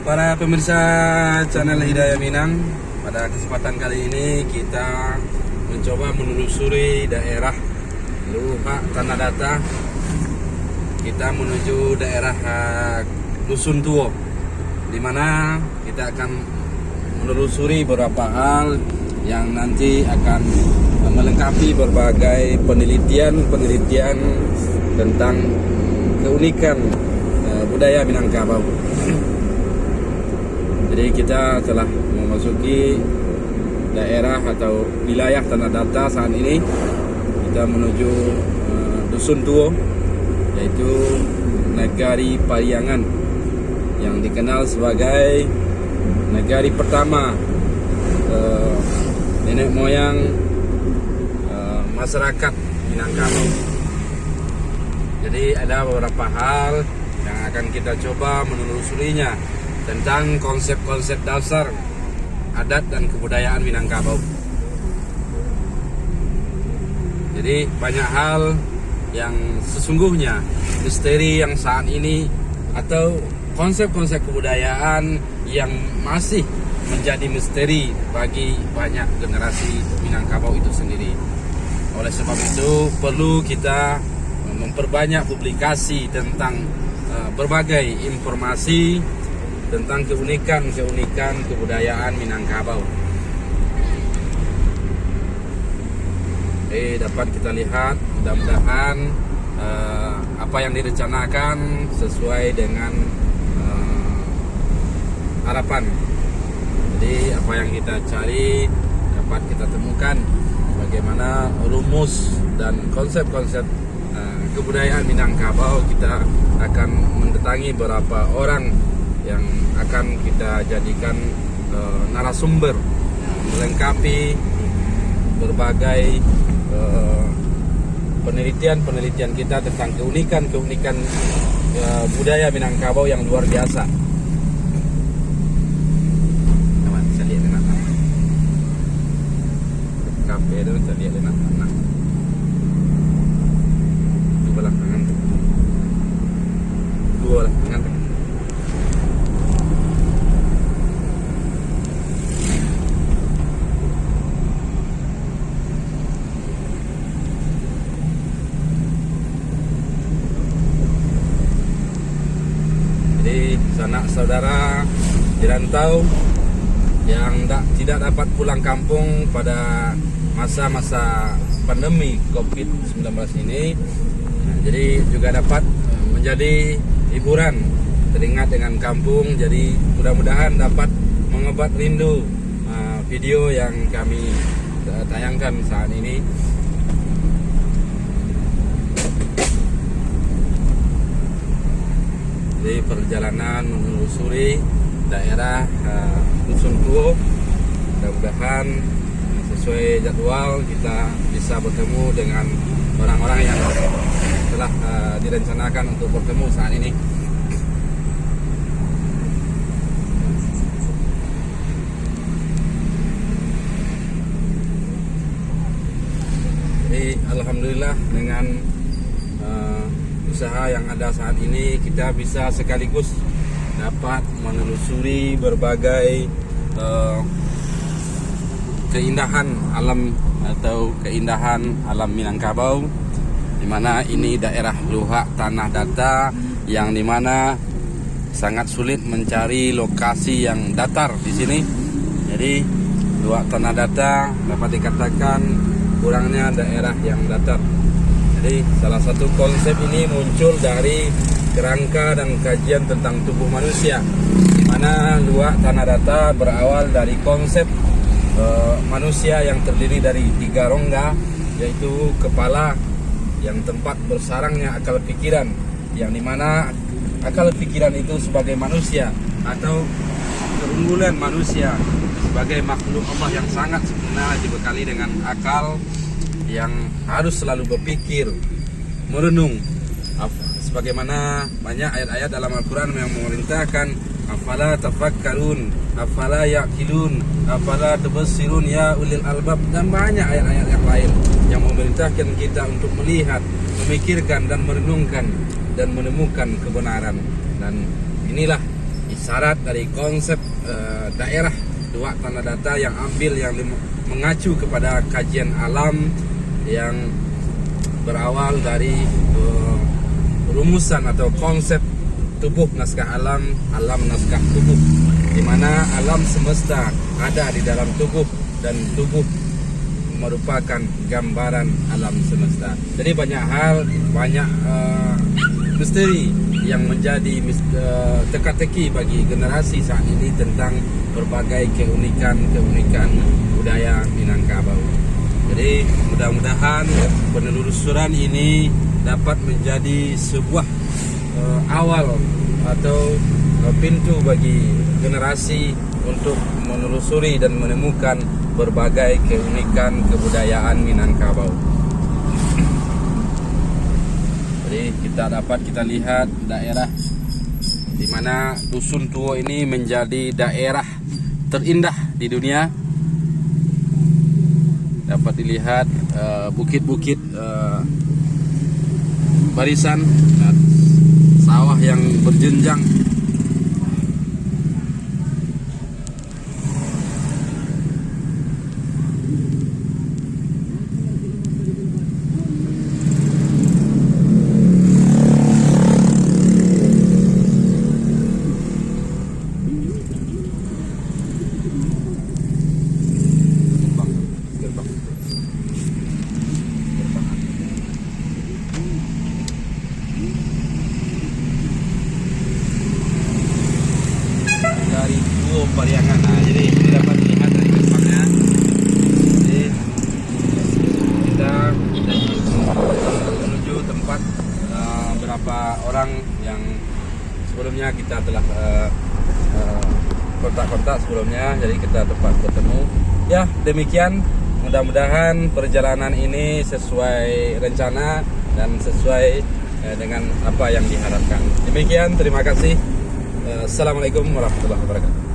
Para pemirsa channel Hidayah Minang, pada kesempatan kali ini kita mencoba menelusuri daerah Luhak Tanah Datar. Kita menuju daerah Dusun Tuo, di mana kita akan menelusuri beberapa hal yang nanti akan melengkapi berbagai penelitian tentang keunikan budaya Minangkabau. Jadi kita telah memasuki daerah atau wilayah Tanah Datar saat ini. Kita menuju Dusun Tuo, yaitu Negari Pariangan, yang dikenal sebagai negari pertama nenek moyang masyarakat Minangkabau. Jadi ada beberapa hal yang akan kita coba menelusurinya tentang konsep-konsep dasar adat dan kebudayaan Minangkabau. Jadi banyak hal yang sesungguhnya misteri yang saat ini atau konsep-konsep kebudayaan yang masih menjadi misteri bagi banyak generasi Minangkabau itu sendiri. Oleh sebab itu perlu kita memperbanyak publikasi tentang berbagai informasi tentang keunikan kebudayaan Minangkabau. Dapat kita lihat, mudah-mudahan apa yang direncanakan sesuai dengan harapan. Jadi apa yang kita cari dapat kita temukan, bagaimana rumus dan konsep-konsep kebudayaan Minangkabau. Kita akan mendatangi beberapa orang yang akan kita jadikan narasumber melengkapi berbagai penelitian kita tentang keunikan budaya Minangkabau yang luar biasa. Saya lihat dengan kafe itu, saya lihat dengan anak di belakangan, dua belakangan. Sanak saudara di rantau yang tidak dapat pulang kampung pada masa-masa pandemi COVID-19 ini, jadi juga dapat menjadi hiburan, teringat dengan kampung. Jadi mudah-mudahan dapat mengobat rindu video yang kami tayangkan saat ini. Di perjalanan menelusuri daerah Dusun Tuo, mudah-mudahan sesuai jadwal kita bisa bertemu dengan orang-orang yang telah direncanakan untuk bertemu saat ini. Jadi alhamdulillah dengan usaha yang ada saat ini, kita bisa sekaligus dapat menelusuri berbagai keindahan alam atau keindahan alam Minangkabau, di mana ini daerah Luhak Tanah Datar, yang dimana sangat sulit mencari lokasi yang datar di sini. Jadi Luhak Tanah Datar dapat dikatakan kurangnya daerah yang datar. Jadi salah satu konsep ini muncul dari kerangka dan kajian tentang tubuh manusia, di mana Luhak Tanah Datar berawal dari konsep manusia yang terdiri dari 3 rongga, yaitu kepala yang tempat bersarangnya akal pikiran, yang dimana akal pikiran itu sebagai manusia atau keunggulan manusia sebagai makhluk Allah yang sangat sempurna, dibekali dengan akal yang harus selalu berpikir, merenung. Sebagaimana banyak ayat-ayat dalam Al-Quran yang memerintahkan afala tafakkarun, afala yaqilun, afala tabassirun ya ulil albab, dan banyak ayat-ayat yang lain yang memerintahkan kita untuk melihat, memikirkan dan merenungkan dan menemukan kebenaran. Dan inilah syarat dari konsep daerah Luhak Tanah Datar yang mengacu kepada kajian alam yang berawal dari rumusan atau konsep tubuh naskah alam, alam naskah tubuh, di mana alam semesta ada di dalam tubuh dan tubuh merupakan gambaran alam semesta. Jadi banyak hal, banyak misteri yang menjadi teka-teki bagi generasi saat ini tentang berbagai keunikan budaya Minangkabau. Jadi mudah-mudahan penelusuran ini dapat menjadi sebuah awal atau pintu bagi generasi untuk menelusuri dan menemukan berbagai keunikan kebudayaan Minangkabau. Jadi kita lihat daerah di mana Dusun Tuo ini menjadi daerah terindah di dunia. Dapat dilihat bukit-bukit barisan sawah yang berjenjang. Dari Tuo Pariangan. Nah, jadi ini dapat dilihat dari gerbangnya. Jadi kita menuju tempat beberapa orang yang sebelumnya kita telah kontak-kontak sebelumnya. Jadi kita tempat bertemu. Ya, demikian. Mudah-mudahan perjalanan ini sesuai rencana dan sesuai dengan apa yang diharapkan. Demikian, terima kasih. Assalamualaikum warahmatullahi wabarakatuh.